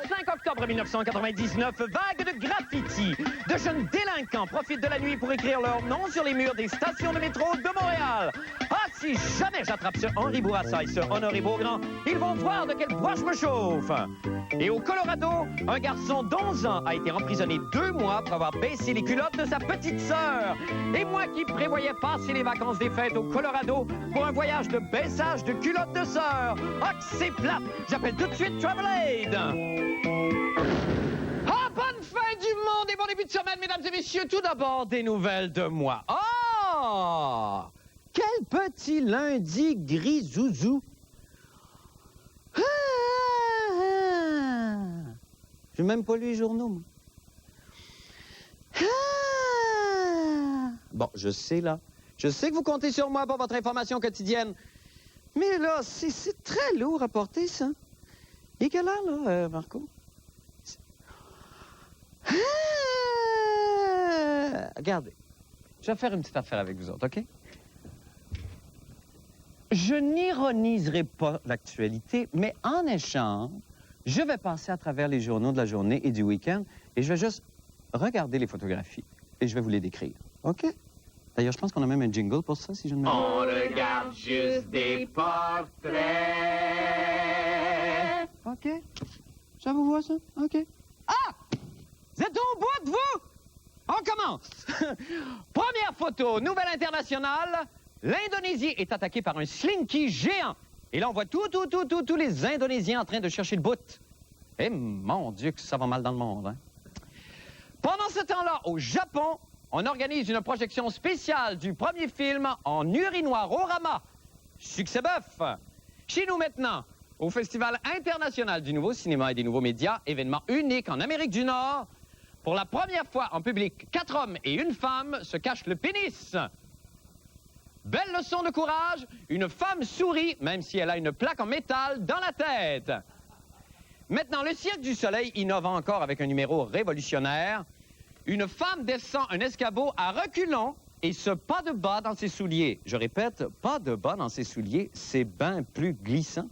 5 octobre 1999, vague de graffiti. De jeunes délinquants profitent de la nuit pour écrire leur nom sur les murs des stations de métro de Montréal. Ah, si jamais j'attrape ce Henri Bourassa et ce Honoré Beaugrand, ils vont voir de quel bois je me chauffe. Et au Colorado, un garçon d'11 ans a été emprisonné 2 mois pour avoir baissé les culottes de sa petite sœur. Et moi qui prévoyais passer les vacances des fêtes au Colorado pour un voyage de baissage de culottes de sœur. Ah, que c'est plate! J'appelle tout de suite Travel Aid! Ah, bonne fin du monde et bon début de semaine, mesdames et messieurs. Tout d'abord, des nouvelles de moi. Oh! Quel petit lundi gris zouzou. Ah! J'ai même pas lu les journaux, moi. Ah! Bon, je sais, là. Je sais que vous comptez sur moi pour votre information quotidienne. Mais là, c'est très lourd à porter, ça. Il est quelle heure, là, Marco? Ah! Regardez, je vais faire une petite affaire avec vous autres, OK? Je n'ironiserai pas l'actualité, mais en échange, je vais passer à travers les journaux de la journée et du week-end et je vais juste regarder les photographies et je vais vous les décrire, OK? D'ailleurs, je pense qu'on a même un jingle pour ça, si je ne me trompe. On regarde juste des portraits. OK. Ça vous voit, ça? OK. Ah! Vous êtes au bout de vous? On commence. Première photo, nouvelle internationale. L'Indonésie est attaquée par un slinky géant. Et là, on voit tous les Indonésiens en train de chercher le bout. Eh, mon Dieu, que ça va mal dans le monde, hein? Pendant ce temps-là, au Japon, on organise une projection spéciale du premier film en urinoir-orama. Succès bœuf! Chez nous maintenant, au Festival international du nouveau cinéma et des nouveaux médias, événement unique en Amérique du Nord, pour la première fois en public, 4 hommes et 1 femme se cachent le pénis. Belle leçon de courage, une femme sourit, même si elle a une plaque en métal dans la tête. Maintenant, le Cirque du Soleil innove encore avec un numéro révolutionnaire. Une femme descend un escabeau à reculons et ce pas de bas dans ses souliers. Je répète, pas de bas dans ses souliers, c'est bien plus glissant.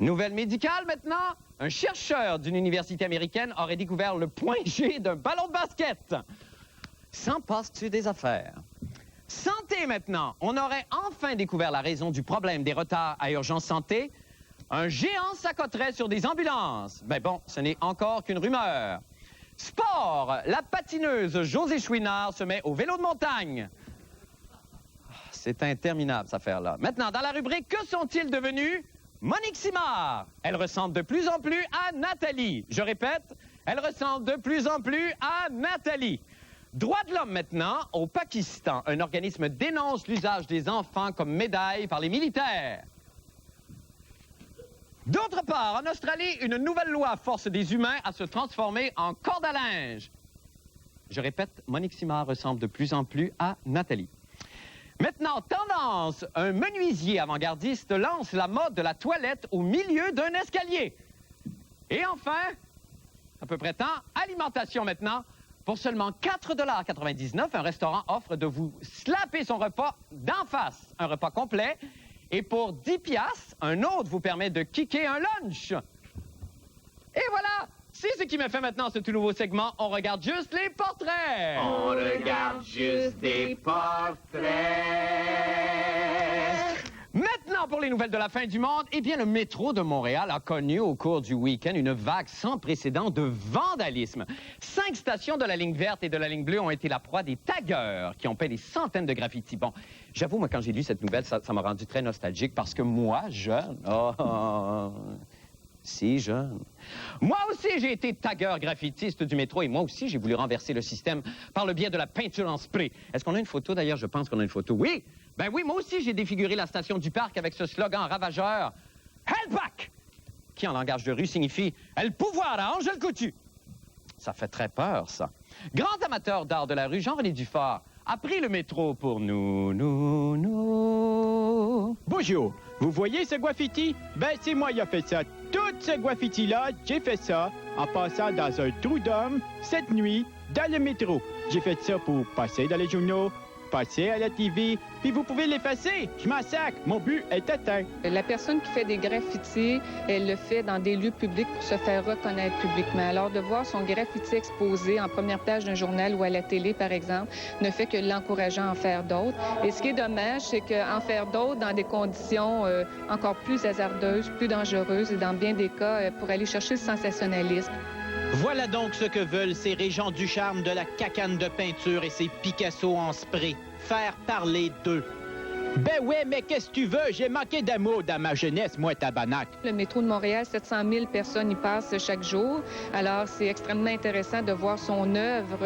Nouvelle médicale maintenant. Un chercheur d'une université américaine aurait découvert le point G d'un ballon de basket. S'en passe-tu des affaires? Santé maintenant. On aurait enfin découvert la raison du problème des retards à Urgence Santé. Un géant s'accoterait sur des ambulances. Ben bon, ce n'est encore qu'une rumeur. Sport, la patineuse Josée Chouinard se met au vélo de montagne. C'est interminable, cette affaire-là. Maintenant, dans la rubrique « Que sont-ils devenus ?» Monique Simard. Elle ressemble de plus en plus à Nathalie. Je répète, elle ressemble de plus en plus à Nathalie. Droits de l'homme maintenant, au Pakistan, un organisme dénonce l'usage des enfants comme médaille par les militaires. D'autre part, en Australie, une nouvelle loi force des humains à se transformer en corde à linge. Je répète, Monique Simard ressemble de plus en plus à Nathalie. Maintenant, tendance, un menuisier avant-gardiste lance la mode de la toilette au milieu d'un escalier. Et enfin, à peu près temps, alimentation maintenant. Pour seulement 4,99 $, un restaurant offre de vous slapper son repas d'en face, un repas complet. Et pour 10 $, un autre vous permet de kicker un lunch. Et voilà, c'est ce qui me fait maintenant ce tout nouveau segment. On regarde juste les portraits. On regarde juste des portraits. Maintenant, pour les nouvelles de la fin du monde, eh bien, le métro de Montréal a connu au cours du week-end une vague sans précédent de vandalisme. 5 stations de la ligne verte et de la ligne bleue ont été la proie des taggeurs qui ont peint des centaines de graffitis. Bon, j'avoue, moi, quand j'ai lu cette nouvelle, ça m'a rendu très nostalgique parce que moi, jeune, si jeune, moi aussi, j'ai été tagueur graffitiste du métro et moi aussi, j'ai voulu renverser le système par le biais de la peinture en spray. Est-ce qu'on a une photo, d'ailleurs? Je pense qu'on a une photo. Oui! Ben oui, moi aussi, j'ai défiguré la station du parc avec ce slogan ravageur « Hell back !» qui, en langage de rue, signifie « El pouvoir à Angèle Coutu ». Ça fait très peur, ça. Grand amateur d'art de la rue, Jean-René Dufort a pris le métro pour nous. Bonjour, vous voyez ce graffiti? Ben, c'est moi qui ai fait ça. Tout ce graffiti-là, j'ai fait ça en passant dans un trou d'homme cette nuit dans le métro. J'ai fait ça pour passer dans les journaux, passer à la TV, puis vous pouvez l'effacer. Je m'en sac. Mon but est atteint. La personne qui fait des graffitis, elle le fait dans des lieux publics pour se faire reconnaître publiquement. Alors, de voir son graffiti exposé en première page d'un journal ou à la télé, par exemple, ne fait que l'encourager à en faire d'autres. Et ce qui est dommage, c'est qu'en faire d'autres dans des conditions encore plus hasardeuses, plus dangereuses et dans bien des cas, pour aller chercher le sensationnalisme. Voilà donc ce que veulent ces Régent Ducharme de la cacane de peinture et ces Picasso en spray. Faire parler d'eux. Ben ouais, mais qu'est-ce que tu veux? J'ai manqué d'amour dans ma jeunesse, moi, tabarnak. Le métro de Montréal, 700 000 personnes y passent chaque jour. Alors, c'est extrêmement intéressant de voir son œuvre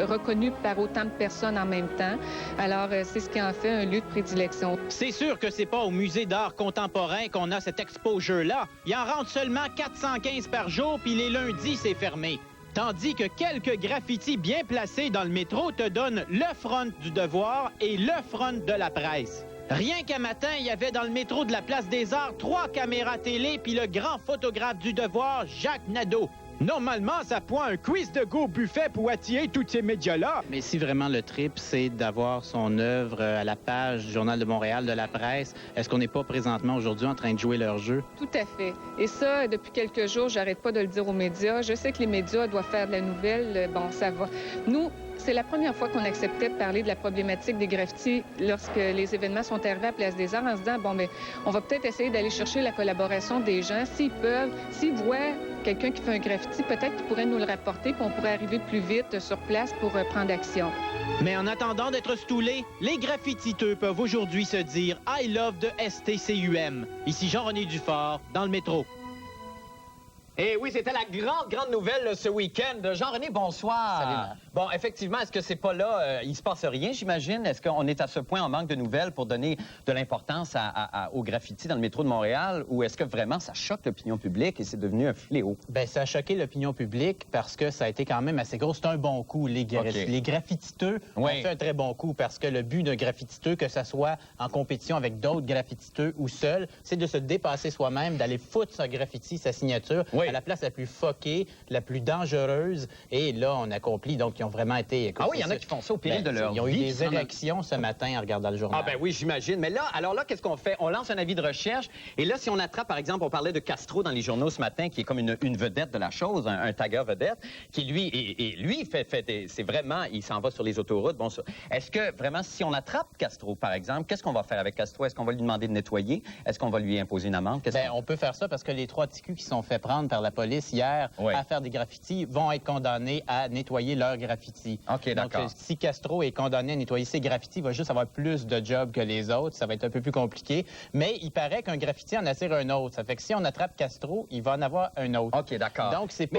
reconnue par autant de personnes en même temps. Alors, c'est ce qui en fait un lieu de prédilection. C'est sûr que c'est pas au Musée d'art contemporain qu'on a cet exposure-là. Il en rentre seulement 415 par jour, puis les lundis, c'est fermé. Tandis que quelques graffitis bien placés dans le métro te donnent le front du Devoir et le front de la presse. Rien qu'à matin, il y avait dans le métro de la Place des Arts 3 caméras télé puis le grand photographe du Devoir, Jacques Nadeau. Normalement, ça prend un quiz de go buffet pour attirer tous ces médias-là. Mais si vraiment le trip, c'est d'avoir son œuvre à la page du Journal de Montréal, de la presse, est-ce qu'on n'est pas présentement aujourd'hui en train de jouer leur jeu? Tout à fait. Et ça, depuis quelques jours, j'arrête pas de le dire aux médias. Je sais que les médias doivent faire de la nouvelle. Bon, ça va. Nous, c'est la première fois qu'on acceptait de parler de la problématique des graffitis lorsque les événements sont arrivés à Place des Arts en se disant, bon, mais on va peut-être essayer d'aller chercher la collaboration des gens. S'ils peuvent, s'ils voient quelqu'un qui fait un graffiti, peut-être qu'ils pourraient nous le rapporter, puis on pourrait arriver plus vite sur place pour prendre action. Mais en attendant d'être stoulés, les graffititeux peuvent aujourd'hui se dire « I love the STCUM ». Ici Jean-René Dufort, dans le métro. Et oui, c'était la grande nouvelle là, ce week-end. Jean-René, bonsoir. Salut, Marc. Bon, effectivement, est-ce que c'est pas là, il se passe rien, j'imagine? Est-ce qu'on est à ce point en manque de nouvelles pour donner de l'importance au graffiti dans le métro de Montréal? Ou est-ce que vraiment ça choque l'opinion publique et c'est devenu un fléau? Bien, ça a choqué l'opinion publique parce que ça a été quand même assez gros. C'est un bon coup. Les graffititeux ont fait un très bon coup parce que le but d'un graffititeux, que ce soit en compétition avec d'autres graffititeux ou seul, c'est de se dépasser soi-même, d'aller foutre sa graffiti, sa signature, à la place la plus fuckée, la plus dangereuse. Et là, on accomplit. Donc, ils ont vraiment été... Écoute, il y en a qui font ça au péril de leur vie. Ils ont eu des élections ce matin en regardant le journal. Ah ben oui, j'imagine. Mais là, alors là, qu'est-ce qu'on fait? On lance un avis de recherche. Et là, si on attrape, par exemple, on parlait de Castro dans les journaux ce matin, qui est comme une vedette de la chose, un tagger vedette, qui lui, c'est vraiment, il s'en va sur les autoroutes. Bon, est-ce que vraiment, si on attrape Castro, par exemple, qu'est-ce qu'on va faire avec Castro? Est-ce qu'on va lui demander de nettoyer? Est-ce qu'on va lui imposer une amende? On peut faire ça parce que les 3 ticus qui sont fait prendre par la police hier à faire des graffitis vont être condamnés à nettoyer leurs graffitis. OK, d'accord. Donc, si Castro est condamné à nettoyer ses graffitis, il va juste avoir plus de job que les autres. Ça va être un peu plus compliqué. Mais il paraît qu'un graffiti en attire un autre. Ça fait que si on attrape Castro, il va en avoir un autre. OK, d'accord. Donc, c'est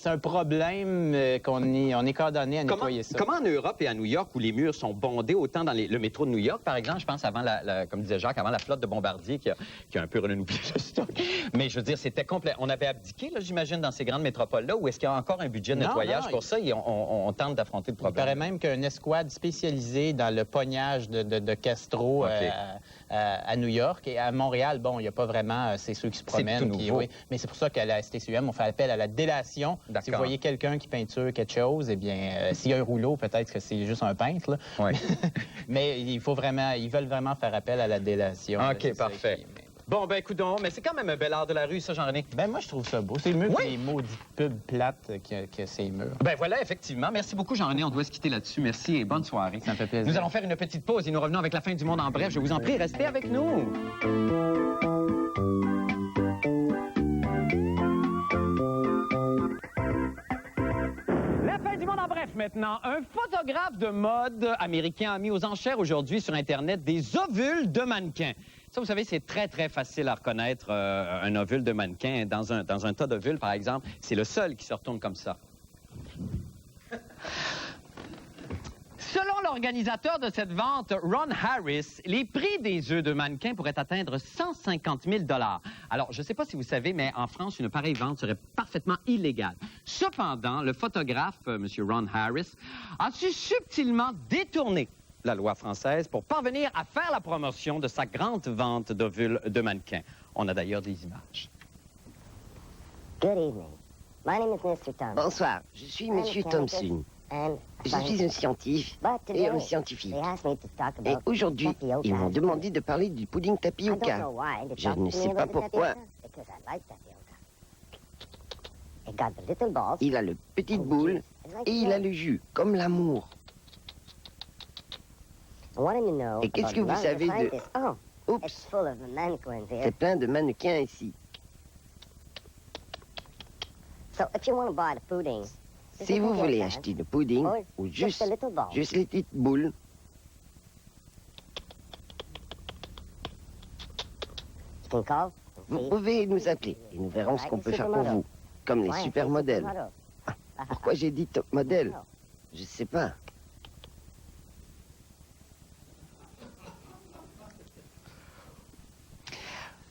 un problème qu'on est condamné à nettoyer ça. Comment en Europe et à New York, où les murs sont bondés, autant dans le métro de New York, par exemple, je pense avant, comme disait Jacques, avant la flotte de Bombardier qui a un peu renouvelé le stock. Mais je veux dire, c'était complet. On avait abdiqué, là, j'imagine, dans ces grandes métropoles-là, où est-ce qu'il y a encore un budget de nettoyage pour ça et on tente d'affronter le problème? Il paraît même qu'une escouade spécialisée dans le pognage de Castro à New York et à Montréal, bon, il n'y a pas vraiment, c'est ceux qui se promènent. Mais c'est pour ça qu'à la STCUM, on fait appel à la délation. Si vous voyez quelqu'un qui peinture quelque chose, eh bien, s'il y a un rouleau, peut-être que c'est juste un peintre. Là. Mais ils veulent vraiment faire appel à la délation. OK, parfait. Bon, ben, coudonc, mais c'est quand même un bel art de la rue, ça, Jean-René. Ben, moi, je trouve ça beau. C'est mieux que les maudites pubs plates que ces murs. Ben, voilà, effectivement. Merci beaucoup, Jean-René. On doit se quitter là-dessus. Merci et bonne soirée. Ça me fait plaisir. Nous allons faire une petite pause et nous revenons avec la fin du monde en bref. Je vous en prie, restez avec nous. La fin du monde en bref maintenant. Un photographe de mode américain a mis aux enchères aujourd'hui sur Internet des ovules de mannequins. Ça, vous savez, c'est très, très facile à reconnaître un ovule de mannequin. Dans un tas d'ovules, par exemple, c'est le seul qui se retourne comme ça. Selon l'organisateur de cette vente, Ron Harris, les prix des œufs de mannequin pourraient atteindre 150 000 $. Alors, je ne sais pas si vous savez, mais en France, une pareille vente serait parfaitement illégale. Cependant, le photographe, M. Ron Harris, a su subtilement détourner la loi française pour parvenir à faire la promotion de sa grande vente d'ovules de mannequins. On a d'ailleurs des images. Good evening. My name is Mr. Thompson. Bonsoir, je suis Monsieur Thompson. Je suis un scientifique et un scientifique. Et aujourd'hui, ils m'ont demandé de parler du pudding tapioca. Je ne sais pas pourquoi. Il a le petite boule et il a le jus, comme l'amour. Et qu'est-ce que vous savez de... Oups, c'est plein de mannequins ici. Si vous voulez acheter le pudding, ou juste les petites boules, vous pouvez nous appeler et nous verrons ce qu'on peut faire pour vous, comme les supermodèles. Ah, pourquoi j'ai dit top modèle? Je sais pas.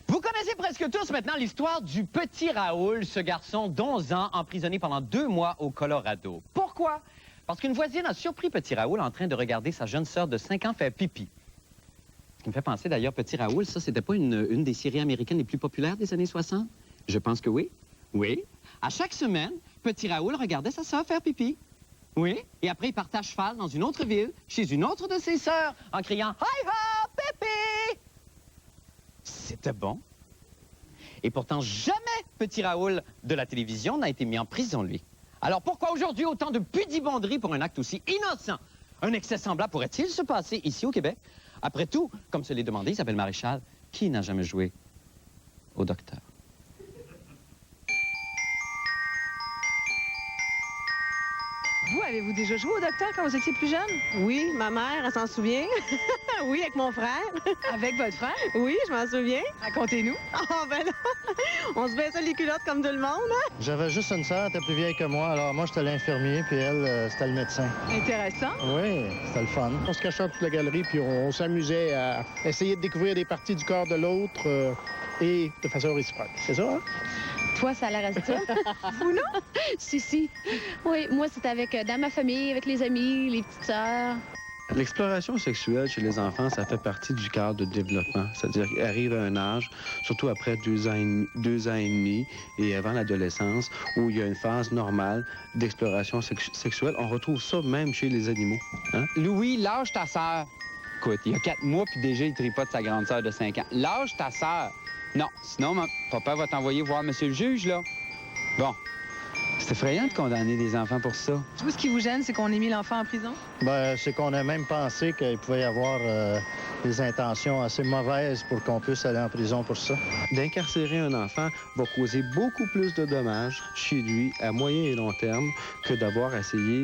Vous connaissez presque tous maintenant l'histoire du petit Raoul, ce garçon d'11 ans emprisonné pendant 2 mois au Colorado. Pourquoi? Parce qu'une voisine a surpris petit Raoul en train de regarder sa jeune sœur de 5 ans faire pipi. Ce qui me fait penser d'ailleurs, petit Raoul, ça, c'était pas une des séries américaines les plus populaires des années 60? Je pense que oui. Oui. À chaque semaine, petit Raoul regardait sa sœur faire pipi. Oui. Et après, il partait à cheval dans une autre ville, chez une autre de ses sœurs, en criant « Hi-ha, pipi! » C'était bon. Et pourtant, jamais petit Raoul de la télévision n'a été mis en prison, lui. Alors pourquoi aujourd'hui autant de pudibonderie pour un acte aussi innocent? Un excès semblable pourrait-il se passer ici au Québec? Après tout, comme se l'est demandé Isabelle Maréchal, qui n'a jamais joué au docteur? Vous, avez-vous déjà joué au docteur quand vous étiez plus jeune? Oui, ma mère, elle s'en souvient. Oui, avec mon frère. Avec votre frère? Oui, je m'en souviens. Racontez-nous. Oh, ben non. On se baissait les culottes comme tout le monde. Hein? J'avais juste une sœur, elle était plus vieille que moi. Alors moi, j'étais l'infirmier, puis elle, c'était le médecin. Intéressant. Oui, c'était le fun. On se cachait dans toute la galerie, puis on s'amusait à essayer de découvrir des parties du corps de l'autre et de façon réciproque. C'est ça, hein? Toi, ça a l'air à ça. Vous, non? Si. Oui, moi, c'est avec dans ma famille, avec les amis, les petites sœurs. L'exploration sexuelle chez les enfants, ça fait partie du cadre de développement. C'est-à-dire qu'ils arrivent à un âge, surtout après 2 ans et demi et avant l'adolescence, où il y a une phase normale d'exploration sexuelle. On retrouve ça même chez les animaux. Hein? Louis, lâche ta sœur. Écoute, il y a 4 mois, puis déjà, il tripote sa grande sœur de 5 ans. Lâche ta sœur. Non, sinon, papa va t'envoyer voir monsieur le juge, là. Bon. C'est effrayant de condamner des enfants pour ça. Vous, ce qui vous gêne, c'est qu'on ait mis l'enfant en prison? Ben, c'est qu'on a même pensé qu'il pouvait y avoir des intentions assez mauvaises pour qu'on puisse aller en prison pour ça. D'incarcérer un enfant va causer beaucoup plus de dommages chez lui à moyen et long terme que d'avoir essayé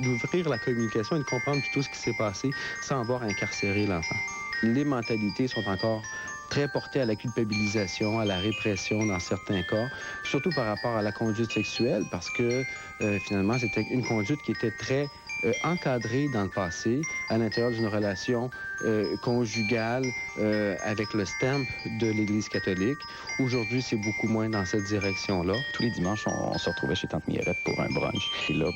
d'ouvrir la communication et de comprendre tout ce qui s'est passé sans avoir incarcéré l'enfant. Les mentalités sont encore très porté à la culpabilisation, à la répression dans certains cas, surtout par rapport à la conduite sexuelle, parce que finalement, c'était une conduite qui était très encadrée dans le passé, à l'intérieur d'une relation conjugale avec le stamp de l'Église catholique. Aujourd'hui, c'est beaucoup moins dans cette direction-là. Tous les dimanches, on se retrouvait chez Tante Miérette pour un brunch. Et là,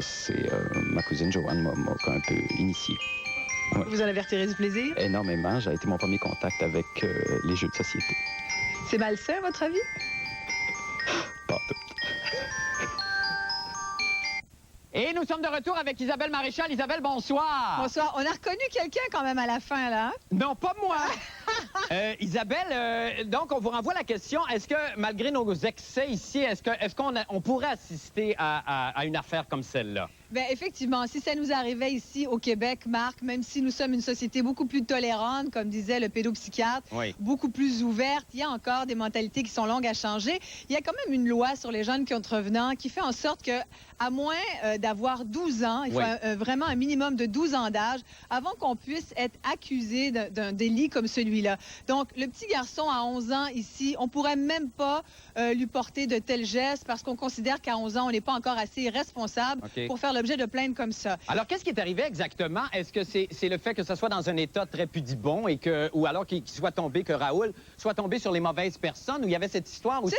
c'est ma cousine Joanne m'a un peu initié. Ouais. Vous en avez retiré du plaisir? Énormément. Ça a été mon premier contact avec les jeux de société. C'est malsain, à votre avis? Pas tout. Et nous sommes de retour avec Isabelle Maréchal. Isabelle, bonsoir. Bonsoir. On a reconnu quelqu'un quand même à la fin, là. Non, pas moi. Isabelle, donc on vous renvoie la question. Est-ce que, malgré nos excès ici, est-ce qu'on pourrait assister à une affaire comme celle-là? Bien, effectivement, si ça nous arrivait ici au Québec, Marc, même si nous sommes une société beaucoup plus tolérante, comme disait le pédopsychiatre, oui, beaucoup plus ouverte, il y a encore des mentalités qui sont longues à changer. Il y a quand même une loi sur les jeunes contrevenants qui fait en sorte que, à moins d'avoir 12 ans, il faut vraiment un minimum de 12 ans d'âge avant qu'on puisse être accusé d'un délit comme celui-là. Donc, le petit garçon à 11 ans ici, on pourrait même pas lui porter de tels gestes parce qu'on considère qu'à 11 ans, on n'est pas encore assez responsable pour faire le l'objet de plaintes comme ça. Alors, qu'est-ce qui est arrivé exactement? Est-ce que c'est le fait que ce soit dans un état très pudibond ou alors qu'il soit tombé, que Raoul soit tombé sur les mauvaises personnes, ou il y avait cette histoire aussi?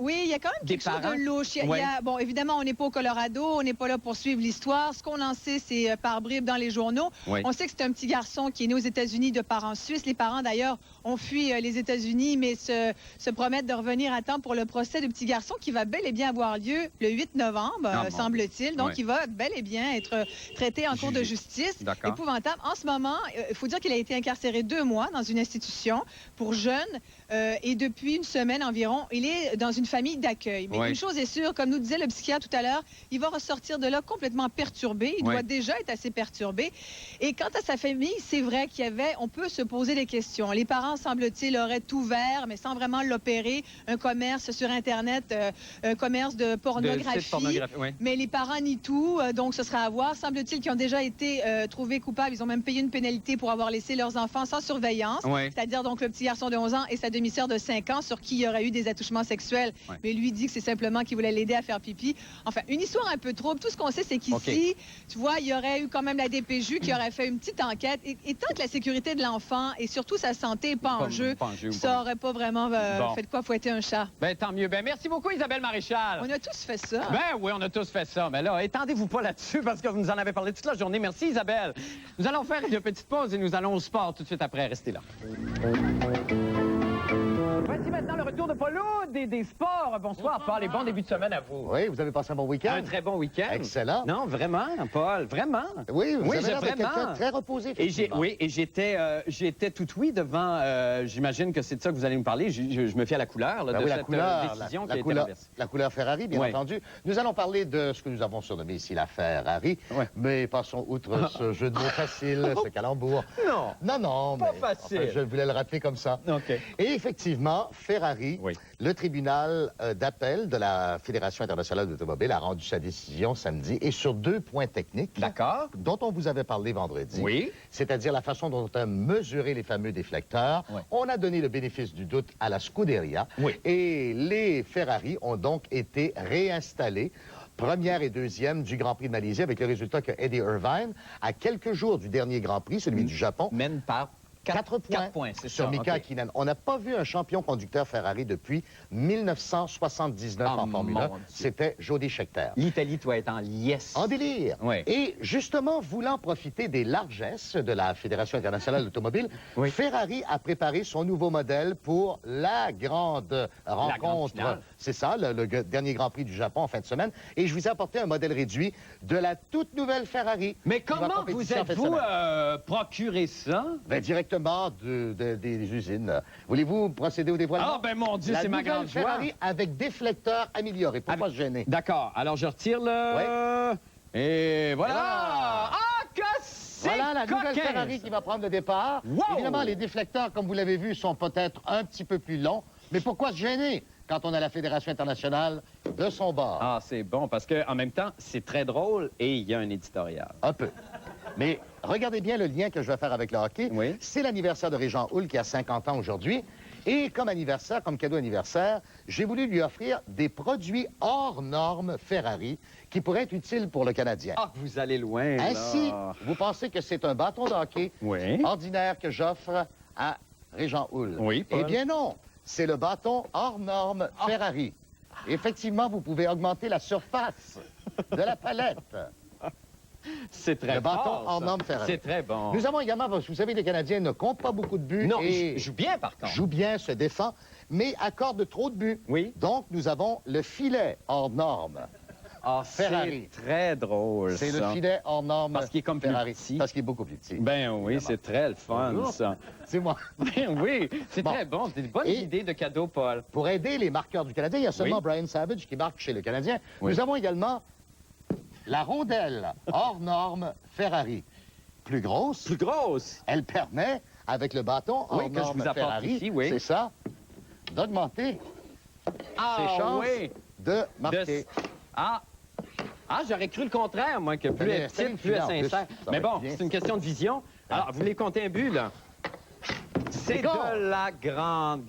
Oui, il y a quand même quelque chose de louche. Bon, évidemment, on n'est pas au Colorado, on n'est pas là pour suivre l'histoire. Ce qu'on en sait, c'est par bribes dans les journaux. Oui. On sait que c'est un petit garçon qui est né aux États-Unis de parents suisses. Les parents, d'ailleurs, ont fui les États-Unis, mais se promettent de revenir à temps pour le procès du petit garçon qui va bel et bien avoir lieu le 8 novembre, semble-t-il. Donc, il va bel et bien être traité en cours de justice. Épouvantable. En ce moment, il faut dire qu'il a été incarcéré 2 mois dans une institution pour jeunes et depuis une semaine environ, il est dans une famille d'accueil. Mais une chose est sûre, comme nous disait le psychiatre tout à l'heure, il va ressortir de là complètement perturbé. Il doit déjà être assez perturbé. Et quant à sa famille, c'est vrai qu'il y avait, on peut se poser des questions. Les parents, semble-t-il, auraient ouvert, mais sans vraiment l'opérer, un commerce sur Internet, un commerce de pornographie. Mais les parents nient tout, donc ce sera à voir. Semble-t-il qu'ils ont déjà été trouvés coupables. Ils ont même payé une pénalité pour avoir laissé leurs enfants sans surveillance. C'est-à-dire donc le petit garçon de 11 ans et sa demi-sœur de 5 ans sur qui il y aurait eu des attouchements sexuels. Mais lui dit que c'est simplement qu'il voulait l'aider à faire pipi. Enfin, une histoire un peu trouble. Tout ce qu'on sait, c'est qu'ici, tu vois, il y aurait eu quand même la DPJ qui aurait fait une petite enquête. Et tant que la sécurité de l'enfant et surtout sa santé n'est pas en jeu, ça n'aurait pas vraiment fait de quoi fouetter un chat. Ben, tant mieux. Ben, merci beaucoup, Isabelle Maréchal. On a tous fait ça. Ben oui, on a tous fait ça. Mais là, étendez-vous pas là-dessus parce que vous nous en avez parlé toute la journée. Merci, Isabelle. Nous allons faire une petite pause et nous allons au sport tout de suite après. Restez là. Voici maintenant le retour de Paulo des sports. Bonsoir, Paul, et bon début de semaine à vous. Oui, vous avez passé un bon week-end? Un très bon week-end. Excellent. Non, vraiment, Paul, vraiment. Oui, vous avez l'air de vraiment. quelqu'un de très reposé, effectivement. Oui, et j'étais tout oui devant, j'imagine que c'est de ça que vous allez nous parler. Je me fie à la couleur de cette décision qui a été renversée. La couleur Ferrari, bien entendu. Nous allons parler de ce que nous avons surnommé ici la Ferrari, mais passons outre ce jeu de mots facile, ce calembour. Non, pas mais, facile. Enfin, je voulais le rappeler comme ça. Et effectivement, Ferrari, le tribunal d'appel de la Fédération internationale d'automobile a rendu sa décision samedi et sur 2 points techniques dont on vous avait parlé vendredi, c'est-à-dire la façon dont on a mesuré les fameux déflecteurs. On a donné le bénéfice du doute à la Scuderia et les Ferrari ont donc été réinstallés première et deuxième du Grand Prix de Malaisie, avec le résultat que Eddie Irvine, à quelques jours du dernier Grand Prix, celui du Japon, mène par 4 points sur Mika Hakkinen. On n'a pas vu un champion conducteur Ferrari depuis 1979 en Formule 1. C'était Jody Scheckter. L'Italie doit être en liesse. En délire. Et justement, voulant profiter des largesses de la Fédération internationale d'automobile, Ferrari a préparé son nouveau modèle pour la grande rencontre. C'est ça, le dernier Grand Prix du Japon en fin de semaine. Et je vous ai apporté un modèle réduit de la toute nouvelle Ferrari. Mais comment vous êtes-vous procuré ça? Ben, directement des usines. Voulez-vous procéder au dévoilement? Ah, ben mon Dieu, c'est ma grande joie. Ferrari avec déflecteur amélioré, pour pas se gêner. D'accord, alors je retire le... Et voilà! Ah, que c'est voilà la nouvelle Ferrari qui va prendre le départ. Évidemment, les déflecteurs, comme vous l'avez vu, sont peut-être un petit peu plus longs. Mais pourquoi se gêner quand on a la Fédération internationale de son bord? Ah, c'est bon, parce qu'en même temps, c'est très drôle et il y a un éditorial. Un peu. Mais regardez bien le lien que je vais faire avec le hockey. C'est l'anniversaire de Régent Houle qui a 50 ans aujourd'hui. Et comme anniversaire, comme cadeau anniversaire, j'ai voulu lui offrir des produits hors normes Ferrari qui pourraient être utiles pour le Canadien. Ah, vous allez loin, là. Ainsi, vous pensez que c'est un bâton de hockey ordinaire que j'offre à Régent Houle? Oui, Paul. Eh bien non, c'est le bâton hors normes Ferrari. Effectivement, vous pouvez augmenter la surface de la palette. C'est très le bâton fort, en norme Ferrari. C'est très bon. Nous avons également, vous savez, les Canadiens ne comptent pas beaucoup de buts. Non, et ils jouent bien, par contre. Jouent bien, se défend, mais accordent trop de buts. Donc, nous avons le filet hors norme. Ferrari. C'est très drôle, c'est le filet hors norme parce qu'il est comme Ferrari. plus petit. Parce qu'il est beaucoup plus petit. Ben oui, c'est très le fun, ça. C'est moi. Ben oui, c'est très bon. C'est une bonne idée de cadeau, Paul. Pour aider les marqueurs du Canadien, il y a seulement Brian Savage qui marque chez le Canadien. Nous avons également la rondelle hors norme Ferrari. Plus grosse. Plus grosse. Elle permet, avec le bâton hors norme Ferrari, c'est ça, d'augmenter ses chances de marquer. J'aurais cru le contraire, moi, que plus elle est petite, plus elle est sincère. Mais bon, c'est une question de vision. Alors, vous voulez compter un but, là? C'est de la grande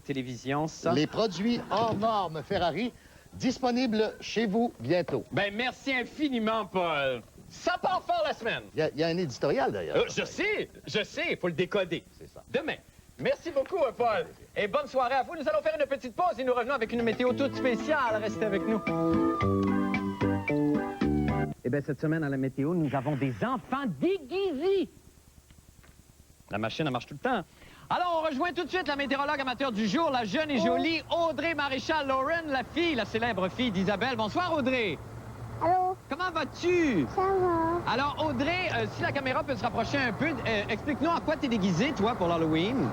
télévision, ça. Les produits hors normes Ferrari Disponible chez vous bientôt. Ben, merci infiniment, Paul. Ça part fort la semaine. Il y a un éditorial, d'ailleurs. Je sais, il faut le décoder. C'est ça. Demain. Merci beaucoup, Paul. Et bonne soirée à vous. Nous allons faire une petite pause et nous revenons avec une météo toute spéciale. Restez avec nous. Eh bien, cette semaine, à la météo, nous avons des enfants déguisés. La machine, elle marche tout le temps. Alors, on rejoint tout de suite la météorologue amateur du jour, la jeune et jolie Audrey Maréchal-Lauren, la célèbre fille d'Isabelle. Bonsoir, Audrey. Allô? Comment vas-tu? Ça va. Alors, Audrey, si la caméra peut se rapprocher un peu, explique-nous en quoi t'es déguisée, toi, pour l'Halloween.